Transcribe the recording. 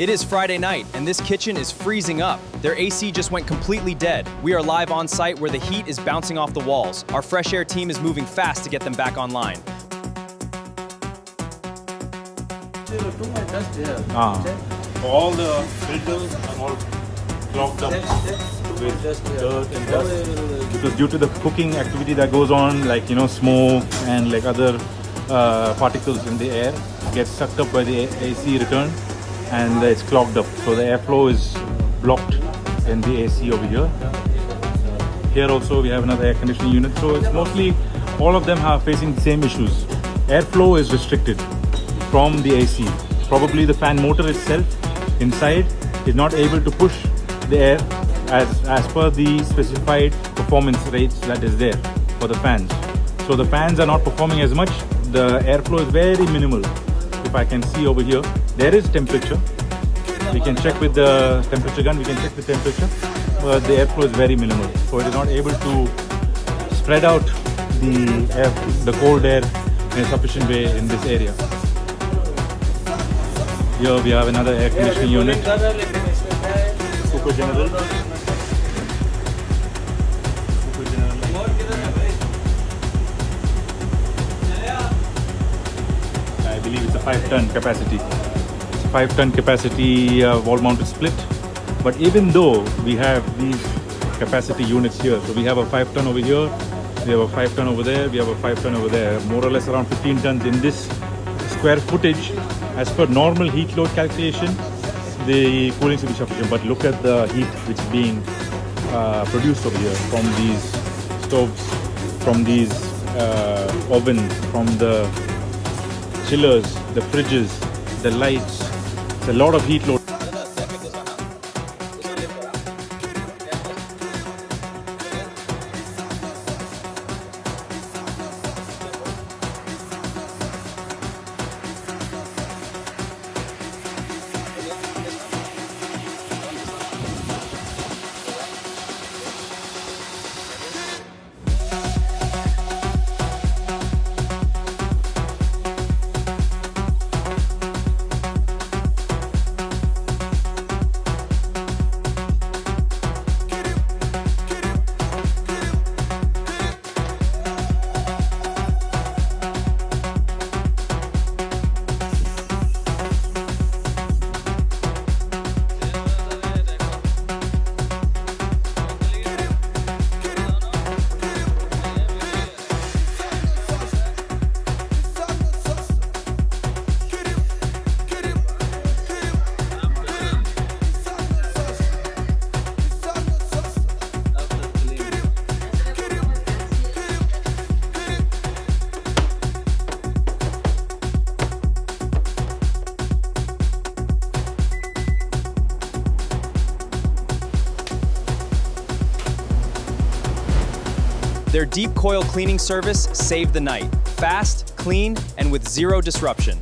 It is Friday night, and this kitchen is freezing up. Their AC just went completely dead. We are live on site where the heat is bouncing off the walls. Our FreshAir team is moving fast to get them back online. All the filters are all clogged up with dirt and dust. Because due to the cooking activity that goes on, like smoke and like other particles in the air get sucked up by the AC return, and it's clogged up. So the airflow is blocked in the AC over here. Here also we have another air conditioning unit. So it's mostly all of them are facing the same issues. Airflow is restricted from the AC. Probably the fan motor itself inside is not able to push the air as per the specified performance rates that is there for the fans. So the fans are not performing as much. The airflow is very minimal. If I can see over here, there is temperature. We can check with the temperature gun, we can check the temperature, but the airflow is very minimal. So it is not able to spread out the cold air in a sufficient way in this area. Here we have another air conditioning unit. Super General. I believe it's a 5-ton capacity. It's a 5-ton capacity wall-mounted split. But even though we have these capacity units here, so we have a 5-ton over here, we have a 5-ton over there, we have a 5-ton over there, more or less around 15 tons in this square footage. As per normal heat load calculation, the cooling should be sufficient. But look at the heat which is being produced over here from these stoves, from these ovens, from the chillers, the fridges, the lights. It's a lot of heat load. Their deep coil cleaning service saved the night. Fast, clean, and with zero disruption.